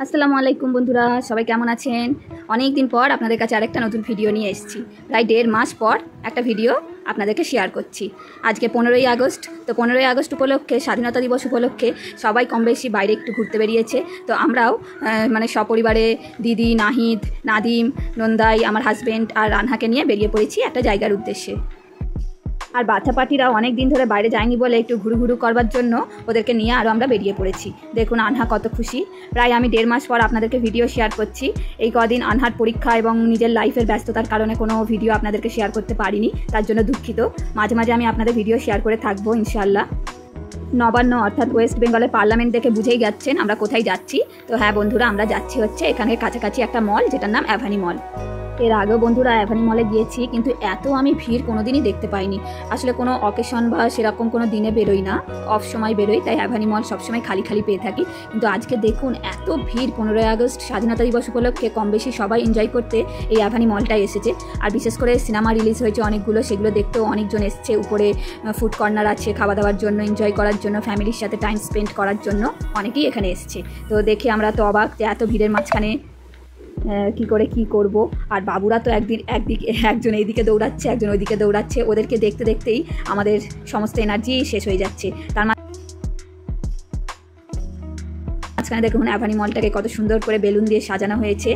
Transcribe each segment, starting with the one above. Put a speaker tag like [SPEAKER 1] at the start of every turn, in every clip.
[SPEAKER 1] আসসালামু আলাইকুম বন্ধুরা, সবাই কেমন আছেন? অনেক দিন পর আপনাদের কাছে আরেকটা নতুন ভিডিও নিয়ে এসেছি। প্রায় 1.5 মাস পর একটা ভিডিও আপনাদেরকে শেয়ার করছি। আজকে 15ই আগস্ট, তো 15ই আগস্ট উপলক্ষে, স্বাধীনতা দিবস উপলক্ষে সবাই কম বেশি বাইরে একটু ঘুরতে বেরিয়েছে। তো আমরাও মানে সপরিবারে দিদি, নাহিদ, নাদিম, নন্দাই, আমার হাজব্যান্ড আর রানহাকে নিয়ে বেরিয়ে পড়েছি একটা জায়গার উদ্দেশ্যে। আর বাচ্চা পার্টিরা অনেক দিন ধরে বাইরে যায়নি বলে একটু ঘুরু করবার জন্য ওদেরকে নিয়ে আরও আমরা বেরিয়ে পড়েছি। দেখুন আনহা কত খুশি। প্রায় আমি 1.5 মাস পর আপনাদেরকে ভিডিও শেয়ার করছি। এই কদিন আনহার পরীক্ষা এবং নিজের লাইফের ব্যস্ততার কারণে কোনো ভিডিও আপনাদেরকে শেয়ার করতে পারিনি, তার জন্য দুঃখিত। মাঝে মাঝে আমি আপনাদের ভিডিও শেয়ার করে থাকবো ইনশাআল্লাহ। নবান্ন অর্থাৎ ওয়েস্ট বেঙ্গলের পার্লামেন্ট দেখে বুঝেই যাচ্ছেন আমরা কোথায় যাচ্ছি। তো হ্যাঁ বন্ধুরা, আমরা যাচ্ছি হচ্ছে এখানে কাছাকাছি একটা মল, যেটার নাম অ্যাভানি মল। এর আগেও বন্ধুরা অ্যাভানি মলে গিয়েছি, কিন্তু এত আমি ভিড় কোনো দিনই দেখতে পাইনি। আসলে কোনো অকেশন বা সেরকম কোনো দিনে বেরোই না, অফ সময় বেরোই, তাই অ্যাভানি মল সবসময় খালি খালি পেয়ে থাকি। কিন্তু আজকে দেখুন এত ভিড়। 15ই আগস্ট স্বাধীনতা দিবস উপলক্ষে কম বেশি সবাই এনজয় করতে এই অ্যাভানি মলটায় এসেছে। আর বিশেষ করে সিনেমা রিলিজ হয়েছে অনেকগুলো, সেগুলো দেখতেও অনেকজন এসছে। উপরে ফুড কর্নার আছে, খাওয়া দাওয়ার জন্য, এনজয় করার জন্য, ফ্যামিলির সাথে টাইম স্পেন্ড করার জন্য অনেকেই এখানে এসছে। তো দেখে আমরা তো অবাক যে এত ভিড়ের মাঝখানে কি করে কি করব। আর বাবুরা তো একদিকে একজন এইদিকে দৌড়াচ্ছে, একজন ওইদিকে দৌড়াচ্ছে। ওদেরকে দেখতে দেখতেই আমাদের সমস্ত এনার্জি শেষ হয়ে যাচ্ছে। তার মাঝখানে দেখুন অ্যাভানি মলটাকে কত সুন্দর করে বেলুন দিয়ে সাজানো হয়েছে।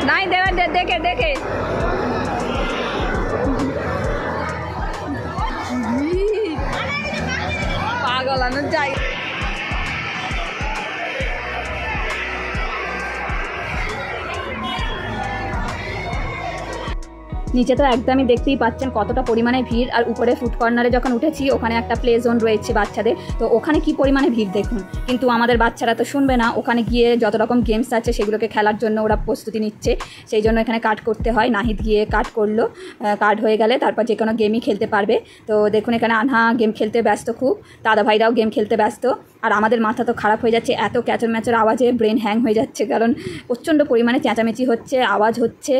[SPEAKER 1] নাই দেওয়ার দেখে দেখে পাগলানো যায়। নিচে তো একদমই দেখতেই পাচ্ছেন কতটা পরিমাণে ভিড়। আর উপরে ফুড কর্নারে যখন উঠেছি, ওখানে একটা প্লে জোন রয়েছে বাচ্চাদের, তো ওখানে কি পরিমাণে ভিড় দেখুন। কিন্তু আমাদের বাচ্চারা তো শুনবে না, ওখানে গিয়ে যত রকম গেমস আছে সেগুলোকে খেলার জন্য ওরা প্রস্তুতি নিচ্ছে। সেই জন্য এখানে কার্ড করতে হয়। নাহিদ গিয়ে কার্ড করলো, কার্ড হয়ে গেলে তারপর যে কোনো গেমই খেলতে পারবে। তো দেখুন এখানে আনহা গেম খেলতে ব্যস্ত খুব, দাদা ভাইরাও গেম খেলতে ব্যস্ত। আর আমাদের মাথা তো খারাপ হয়ে যাচ্ছে, এত ক্যাচর ম্যাচের আওয়াজে ব্রেন হ্যাং হয়ে যাচ্ছে, কারণ প্রচণ্ড পরিমাণে চেঁচামেচি হচ্ছে, আওয়াজ হচ্ছে,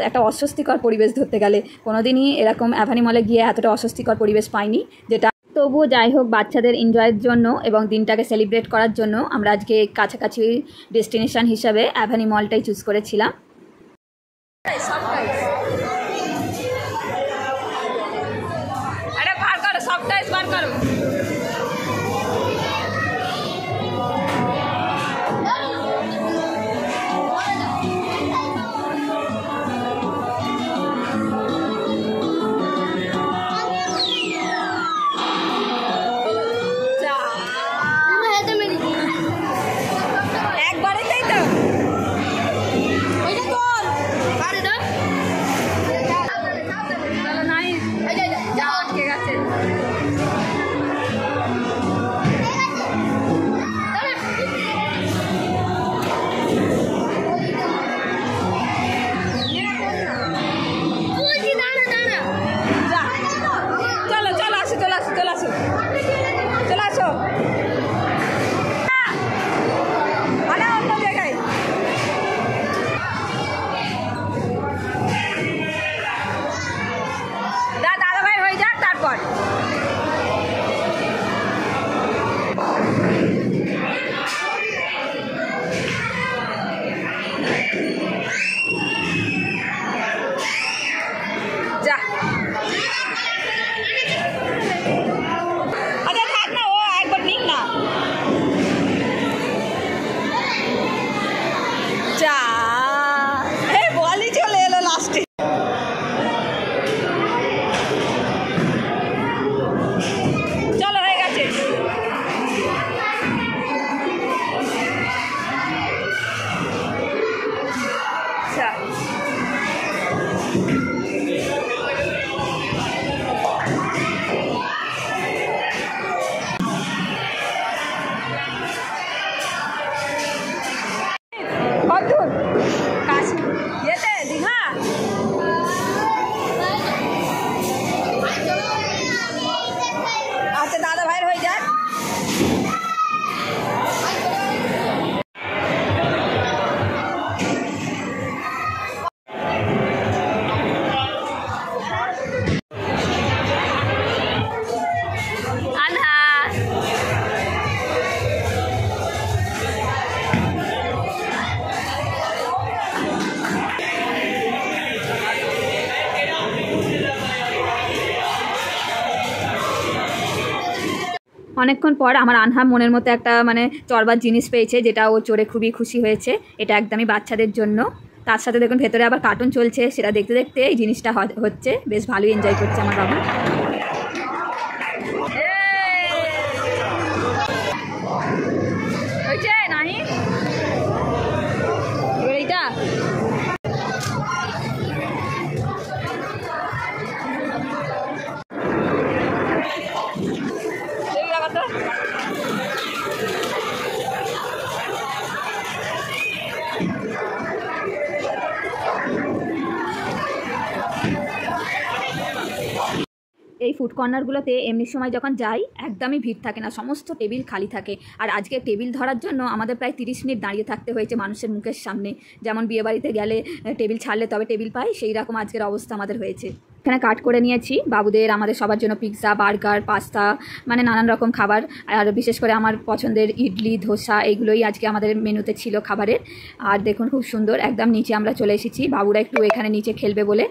[SPEAKER 1] একটা অস্বস্তিকর পরিবেশ ধরতে গেলে। কোনোদিনই এরকম অ্যাভানি মলে গিয়ে এতটা অস্বস্তিকর পরিবেশ পাইনি। যেটা তবুও যাই হোক, বাচ্চাদের এনজয়ের জন্য এবং দিনটাকে সেলিব্রেট করার জন্য আমরা আজকে কাছাকাছি ডেস্টিনেশন হিসাবে অ্যাভানি মলটাই চুজ করেছিলাম। অনেকক্ষণ পর আমার আনহাম মনের মতো একটা মানে চড়বার জিনিস পেয়েছে, যেটা ও চড়ে খুবই খুশি হয়েছে। এটা একদমই বাচ্চাদের জন্য। তার সাথে দেখুন ভেতরে আবার কার্টুন চলছে, সেটা দেখতে দেখতে এই জিনিসটা হচ্ছে। বেশ ভালোই এনজয় করছে আমার বাবু। এইটা এই ফুড কর্নারগুলোতে এমনি সময় যখন যাই একদমই ভিড় থাকে না, সমস্ত টেবিল খালি থাকে। আর আজকে টেবিল ধরার জন্য আমাদের প্রায় 30 মিনিট দাঁড়িয়ে থাকতে হয়েছে মানুষের মুখের সামনে। যেমন বিয়েবাড়িতে গেলে টেবিল ছাড়লে তবে টেবিল পাই, সেই রকম আজকের অবস্থা আমাদের হয়েছে। এখানে কাট করে নিয়েছি বাবুদের, আমাদের সবার জন্য পিৎজা, বার্গার, পাস্তা, মানে নানান রকম খাবার। আর বিশেষ করে আমার পছন্দের ইডলি, ধোসা, এইগুলোই আজকে আমাদের মেনুতে ছিল খাবারের। আর দেখুন খুব সুন্দর, একদম নিচে আমরা চলে এসেছি, বাবুরা একটু এখানে নিচে খেলবে বলে।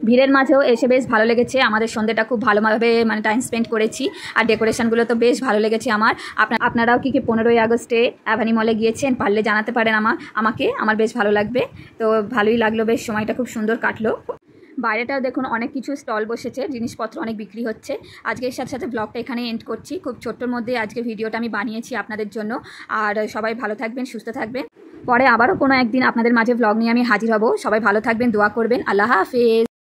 [SPEAKER 1] ভিড়ের মাঝেও এসে বেশ ভালো লেগেছে। আমাদের সন্ধ্যেটা খুব ভালোভাবে মানে টাইম স্পেন্ড করেছি। আর ডেকোরেশনগুলো তো বেশ ভালো লেগেছে আমার। আপনারাও কি 15ই আগস্টে অ্যাভানি মলে গিয়েছেন? পারলে জানাতে পারেন আমাকে, আমার বেশ ভালো লাগবে। তো ভালোই লাগলো, বেশ সময়টা খুব সুন্দর কাটলো। বাইরেটাও দেখুন অনেক কিছু স্টল বসেছে, জিনিসপত্র অনেক বিক্রি হচ্ছে। আজকে এর সাথে সাথে ব্লগটা এখানে এন্ড করছি। খুব ছোট্টর মধ্যে আজকে ভিডিওটা আমি বানিয়েছি আপনাদের জন্য। আর সবাই ভালো থাকবেন, সুস্থ থাকবেন। পরে আবারও কোনো একদিন আপনাদের মাঝে ব্লগ নিয়ে আমি হাজির হব। সবাই ভালো থাকবেন, দোয়া করবেন। আল্লাহ হাফেজ।